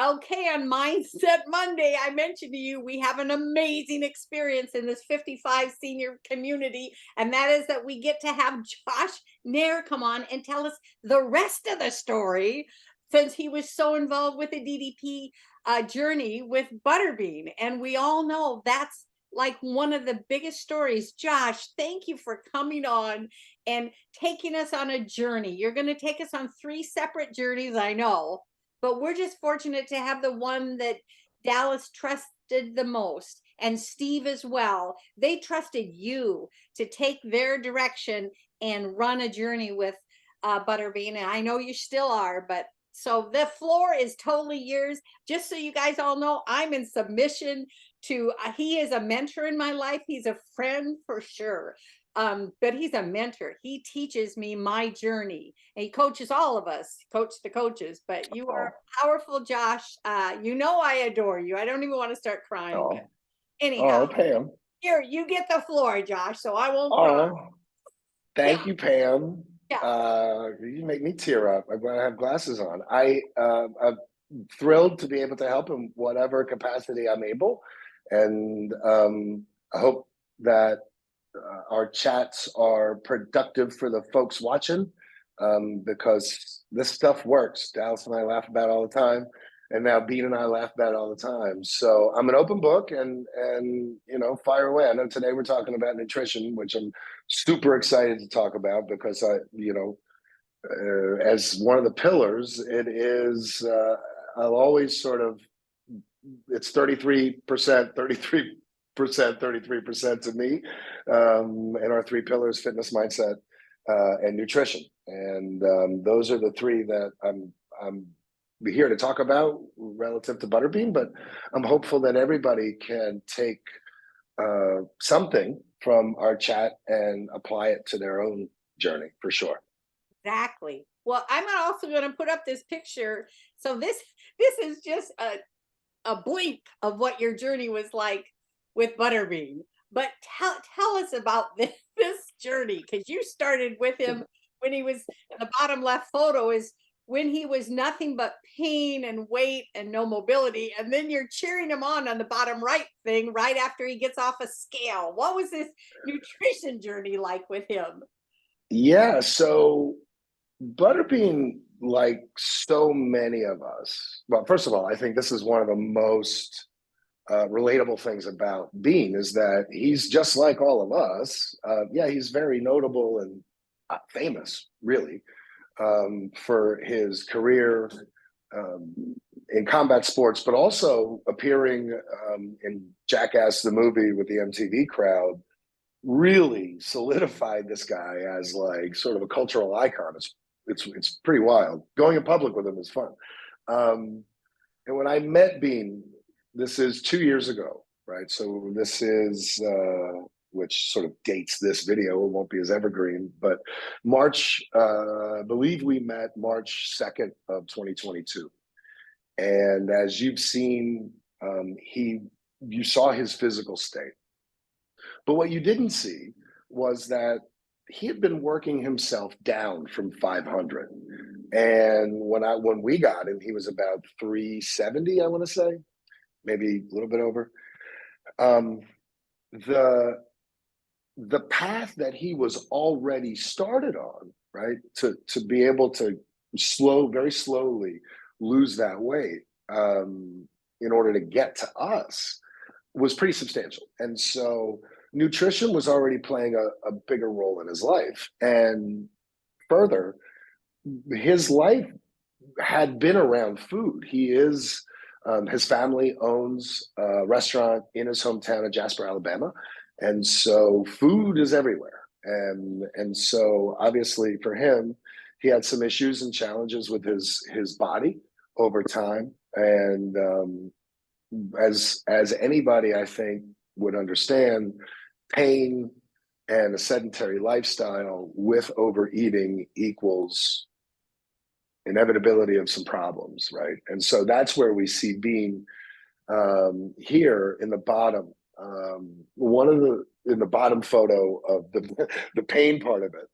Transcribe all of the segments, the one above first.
Okay, on Mindset Monday, I mentioned to you we have an amazing experience in this 55 senior community, and that is that we get to have Josh Nair come on and tell us the rest of the story since he was so involved with the DDP journey with Butterbean. And we all know that's like one of the biggest stories. Josh, thank you for coming on and taking us on a journey. You're going to take us on three separate journeys, I know, but we're just fortunate to have the one that Dallas trusted the most, and Steve as well. They trusted you to take their direction and run a journey with Butterbean. And I know you still are, but so the floor is totally yours. Just so you guys all know, I'm in submission to, he is a mentor in my life. He's a friend for sure. But he's a mentor. He teaches me my journey, and he coaches all of us, coach the coaches. But you are Oh, powerful, Josh. You know I adore you. I don't even want to start crying. But oh, anyhow, oh, Pam. here you get the floor, Josh. So I won't cry. Oh, Yeah, thank you, Pam. yeah. You make me tear up. I'm glad I have glasses on. I'm thrilled to be able to help in whatever capacity I'm able, and I hope that our chats are productive for the folks watching, because this stuff works. Dallas and I laugh about it all the time, and now Bean and I laugh about it all the time. So I'm an open book, and fire away. I know today we're talking about nutrition, which I'm super excited to talk about because as one of the pillars, it is. I'll always sort of, it's 33%, 33% to me, and our three pillars: fitness, mindset, and nutrition. And those are the three that I'm here to talk about relative to Butterbean. But I'm hopeful that everybody can take something from our chat and apply it to their own journey for sure. Exactly. Well, I'm also going to put up this picture. So this is just a blink of what your journey was like with Butterbean. But tell us about this journey, because you started with him when he was, the bottom left photo is when he was nothing but pain and weight and no mobility, and then you're cheering him on the bottom right thing right after he gets off a scale. What was this nutrition journey like with him? Yeah, so Butterbean, like so many of us, well, first of all, I think this is one of the most relatable things about Bean is that he's just like all of us. Yeah, he's very notable and famous, really, for his career in combat sports, but also appearing in Jackass the movie with the MTV crowd. Really solidified this guy as like sort of a cultural icon. It's pretty wild. Going in public with him is fun. And when I met Bean, this is 2 years ago, right? So this is which sort of dates this video. It won't be as evergreen, but March, I believe we met March 2nd of 2022. And as you've seen, you saw his physical state. But what you didn't see was that he had been working himself down from 500. And when we got him, he was about 370, I want to say, maybe a little bit over. Um, the the path that he was already started on, right, to be able to very slowly lose that weight, in order to get to us, was pretty substantial. And so nutrition was already playing a bigger role in his life. And further, his life had been around food. His family owns a restaurant in his hometown of Jasper, Alabama. And so food is everywhere. And so obviously for him, he had some issues and challenges with his body over time. And as anybody I think would understand, pain and a sedentary lifestyle with overeating equals inevitability of some problems, right? And so that's where we see Bean here in the bottom. In the bottom photo of the pain part of it.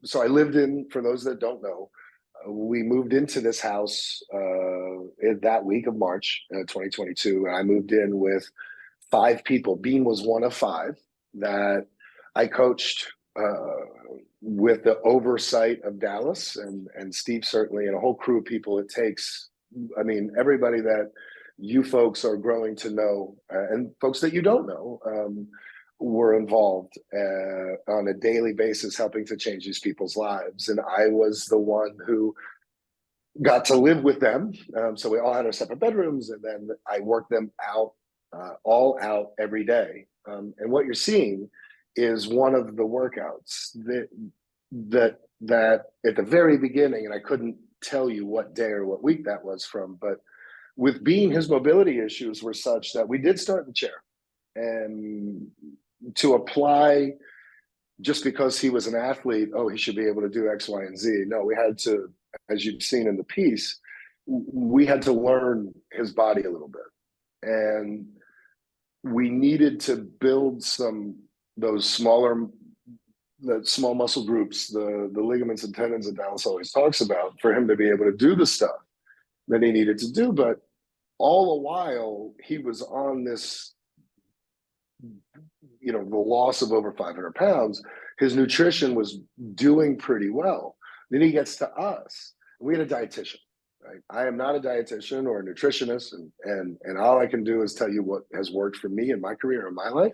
So I lived in, for those that don't know, we moved into this house in that week of March 2022, and I moved in with 5 people. Bean was one of 5 that I coached with the oversight of Dallas and Steve, certainly, and a whole crew of people. It takes, I mean, everybody that you folks are growing to know and folks that you don't know were involved on a daily basis, helping to change these people's lives. And I was the one who got to live with them. So we all had our separate bedrooms, and then I worked them out, all out every day. And what you're seeing is one of the workouts that at the very beginning, and I couldn't tell you what day or what week that was from, but with Bean, his mobility issues were such that we did start in the chair. And to apply just because he was an athlete, oh, he should be able to do X, Y, and Z. No, we had to, as you've seen in the piece, we had to learn his body a little bit. And we needed to build those small muscle groups, the ligaments and tendons that Dallas always talks about, for him to be able to do the stuff that he needed to do. But all the while, he was on this, the loss of over 500 pounds. His nutrition was doing pretty well. Then he gets to us. We had a dietitian, right? I am not a dietitian or a nutritionist, and all I can do is tell you what has worked for me in my career and my life.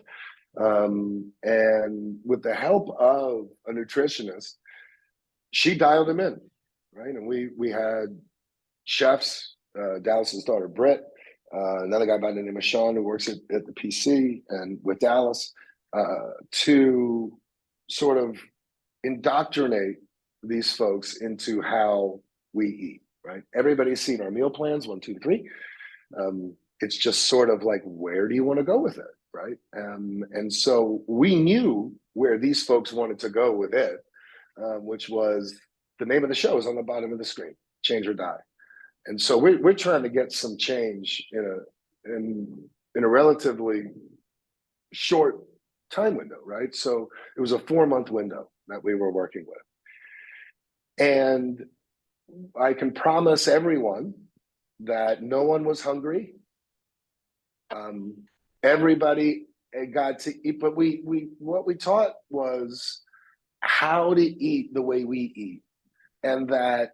And with the help of a nutritionist, she dialed him in, right? And we had chefs, Dallas's daughter, Britt, another guy by the name of Sean, who works at the PC and with Dallas, to sort of indoctrinate these folks into how we eat, right? Everybody's seen our meal plans, 1, 2, 3. It's just sort of like, where do you want to go with it, right? And so we knew where these folks wanted to go with it, which was the name of the show is on the bottom of the screen, Change or Die. And so we're trying to get some change in a relatively short time window, right? So it was a 4-month window that we were working with. And I can promise everyone that no one was hungry. Everybody got to eat, but what we taught was how to eat the way we eat, and that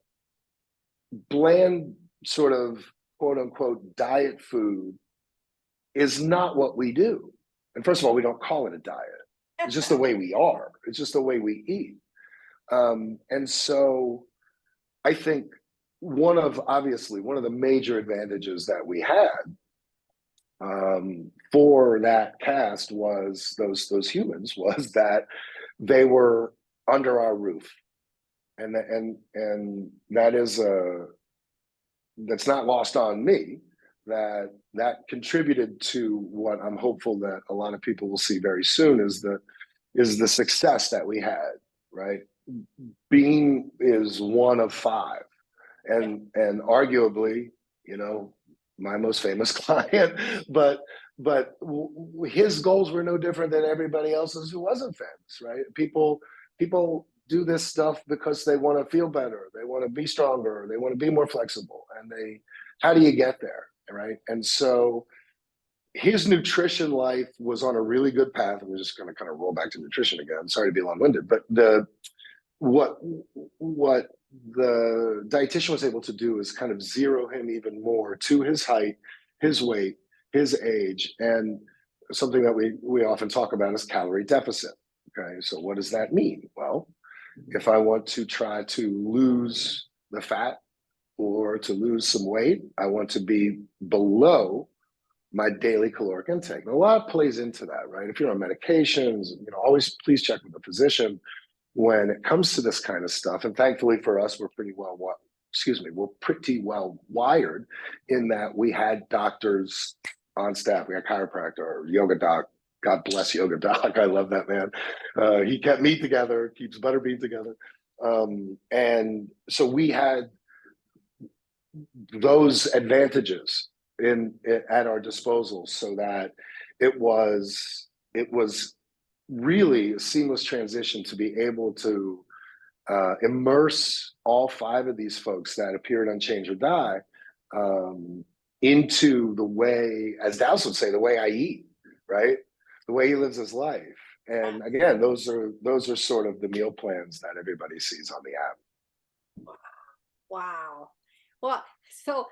bland sort of quote unquote diet food is not what we do. And first of all, we don't call it a diet. It's just the way we are. It's just the way we eat. And so I think one of the major advantages that we had for that cast was those humans was that they were under our roof. And that is that's not lost on me, that contributed to what I'm hopeful that a lot of people will see very soon is the success that we had, right? Bean is one of 5, and arguably, my most famous client, but his goals were no different than everybody else's who wasn't famous, right? People do this stuff because they want to feel better, they want to be stronger, they want to be more flexible, and how do you get there, right? And so his nutrition life was on a really good path. And we're just going to kind of roll back to nutrition again. Sorry to be long-winded, but what the dietitian was able to do is kind of zero him even more to his height, his weight, his age, and something that we often talk about is calorie deficit. Okay, so what does that mean? Well, if I want to try to lose the fat or to lose some weight, I want to be below my daily caloric intake. And a lot plays into that, right? If you're on medications, always please check with a physician when it comes to this kind of stuff. And thankfully for us, we're pretty well wired in that we had doctors on staff. We had chiropractor, yoga doc. God bless yoga doc. I love that man. He kept me together, keeps Butterbean together. And so we had those advantages at our disposal, so that it was really a seamless transition to be able to immerse all 5 of these folks that appeared on Change or Die into the way, as Dallas would say, the way I eat, right? The way he lives his life. And again, those are sort of the meal plans that everybody sees on the app. Wow. Well, so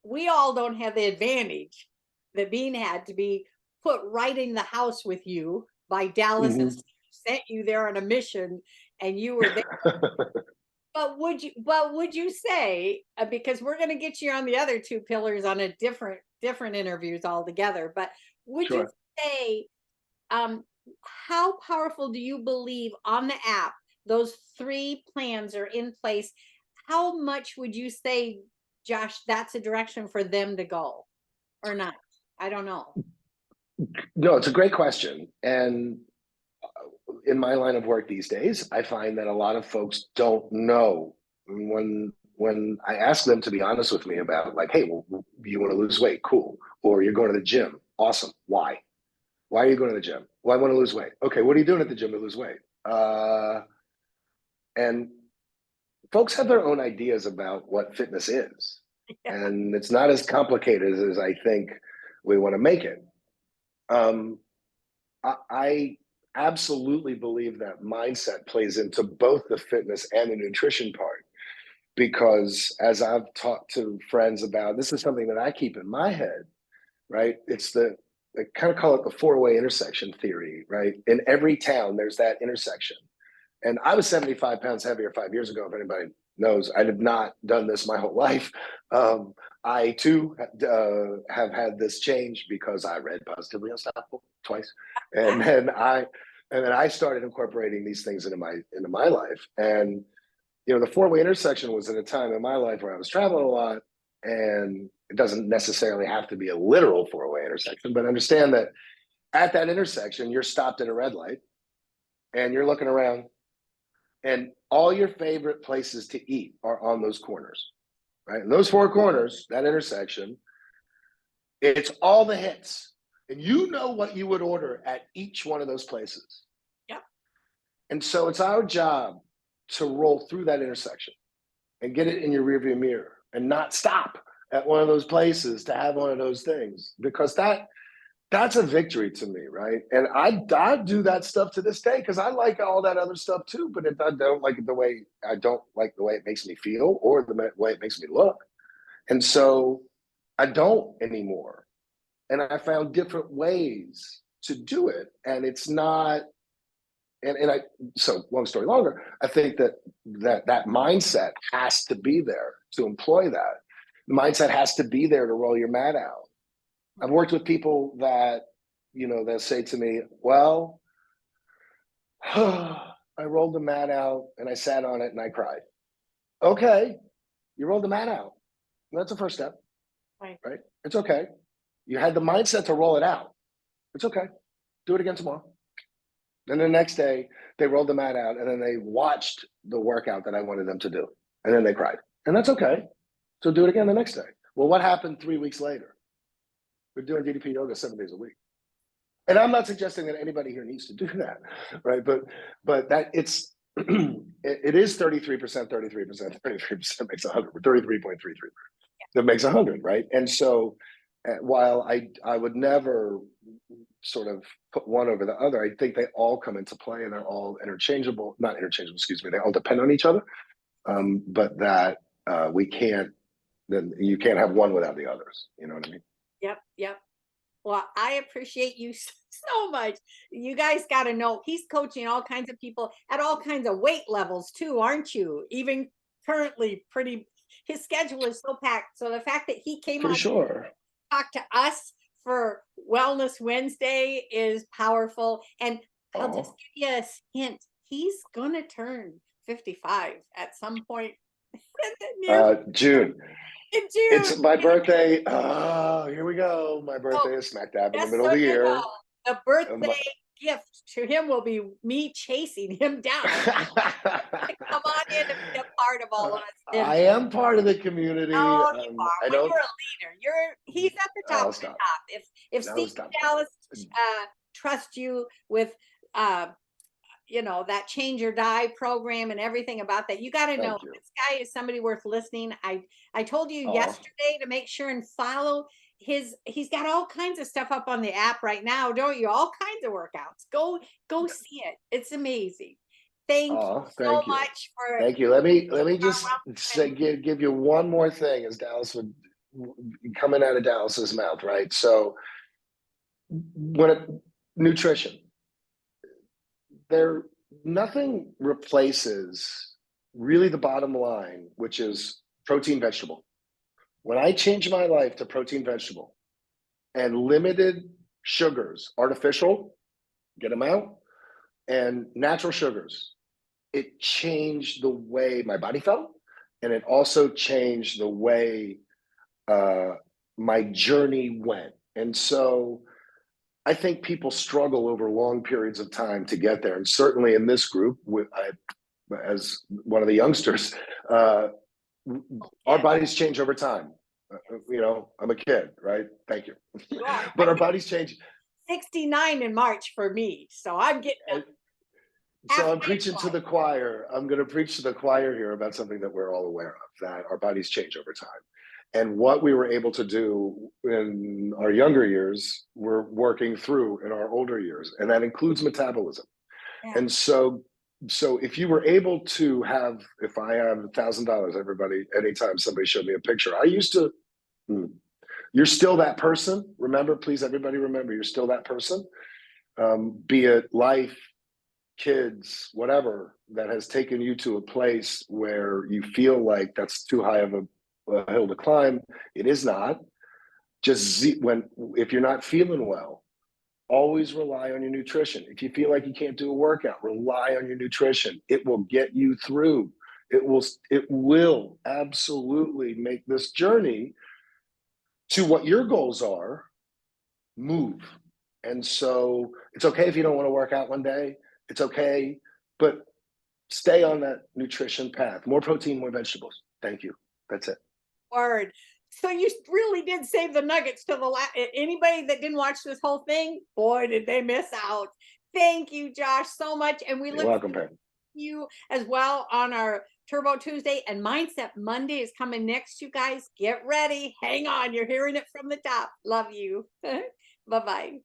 we all don't have the advantage that Bean had to be put right in the house with you by Dallas and sent you there on a mission, and you were there. But would you say, because we're going to get you on the other 2 pillars on a different interviews altogether, but would you say, how powerful do you believe on the app those 3 plans are in place? How much would you say, Josh, that's a direction for them to go, or not? I don't know. No, it's a great question. And in my line of work these days, I find that a lot of folks don't know. When I ask them to be honest with me about, like, hey, well, you want to lose weight? Cool. Or you're going to the gym. Awesome. Why? Why are you going to the gym? Well, I want to lose weight. Okay, what are you doing at the gym to lose weight? And folks have their own ideas about what fitness is. Yeah. And it's not as complicated as I think we want to make it. I absolutely believe that mindset plays into both the fitness and the nutrition part, because as I've talked to friends about, this is something that I keep in my head, right? It's I kind of call it the 4-way intersection theory, right? In every town, there's that intersection. And I was 75 pounds heavier 5 years ago. If anybody knows, I have not done this my whole life. I too have had this change because I read Positively Unstoppable twice, and then I started incorporating these things into my life. And the 4-way intersection was at a time in my life where I was traveling a lot, and it doesn't necessarily have to be a literal 4-way intersection, but understand that at that intersection, you're stopped at a red light, and you're looking around, and all your favorite places to eat are on those corners. Right? And those 4 corners, that intersection, it's all the hits. And you know what you would order at each one of those places. Yeah. And so it's our job to roll through that intersection and get it in your rearview mirror and not stop at one of those places to have one of those things, because that's a victory to me, right? And I do that stuff to this day because I like all that other stuff too, but I don't like the way it makes me feel or the way it makes me look. And so I don't anymore. And I found different ways to do it. And it's not, so long story longer, I think that mindset has to be there to employ that. The mindset has to be there to roll your mat out. I've worked with people that, they'll say to me, well, I rolled the mat out and I sat on it and I cried. Okay, you rolled the mat out. That's the first step, right? It's okay. You had the mindset to roll it out. It's okay. Do it again tomorrow. And the next day, they rolled the mat out and then they watched the workout that I wanted them to do. And then they cried. And that's okay. So do it again the next day. Well, what happened 3 weeks later? We're doing DDP yoga 7 days a week. And I'm not suggesting that anybody here needs to do that, right? But that it is 33%, 33%, 33% makes 100, 33.33. That makes 100, right? And so while I would never sort of put one over the other, I think they all come into play and they're all not interchangeable, they all depend on each other. But that you can't have one without the others. You know what I mean? Yep. Well, I appreciate you so much. You guys got to know he's coaching all kinds of people at all kinds of weight levels too, aren't you? Even currently, his schedule is so packed. So the fact that he came on to talk to us for Wellness Wednesday is powerful. And I'll just give you a hint. He's going to turn 55 at some point. June. In June. It's my birthday. Oh, here we go. My birthday is smack dab in the middle of the year. The birthday gift to him will be me chasing him down. Come on in and be a part of all of us. I am part of the community. Oh, you are. You're a leader. He's at the top of the top. If Steve Dallas trusts you with that Change or Die program and everything about that. You got to know Thank you. this guy is somebody worth listening. I told you Oh, yesterday to make sure and follow he's got all kinds of stuff up on the app right now, don't you? All kinds of workouts. Go see it. It's amazing. Thank you oh, so thank you. much for Thank you. Let me just say, and give you one more thing as Dallas would coming out of Dallas's mouth, right? So when nutrition, there nothing replaces really the bottom line, which is protein vegetable. When I changed my life to protein vegetable and limited sugars, artificial, get them out, and natural sugars, it changed the way my body felt. And it also changed the way my journey went. And so I think people struggle over long periods of time to get there. And certainly in this group, as one of the youngsters, our bodies change over time. I'm a kid, right? Thank you. you are. But our bodies change. 69 in March for me. So I'm getting So I'm halfway preaching to the choir. I'm going to preach to the choir here about something that we're all aware of, that our bodies change over time. And what we were able to do in our younger years, we're working through in our older years, and that includes metabolism. Yeah. And so if you were able to have, if I have $1,000, everybody, anytime somebody showed me a picture, I used to, you're still that person. Remember, please, everybody remember, you're still that person. Be it life, kids, whatever, that has taken you to a place where you feel like that's too high of a hill to climb. It is not. Just if you're not feeling well, always rely on your nutrition. If you feel like you can't do a workout, rely on your nutrition. It will get you through. It will absolutely make this journey to what your goals are move. And so it's okay if you don't want to work out one day. It's okay, but stay on that nutrition path. More protein, more vegetables. Thank you. That's it. Word. So you really did save the nuggets to the last. Anybody that didn't watch this whole thing, boy, did they miss out. Thank you, Josh, so much. And we You're look welcome, forward Pam. to you as well on our Turbo Tuesday, and Mindset Monday is coming next. You guys get ready. Hang on. You're hearing it from the top. Love you. Bye-bye.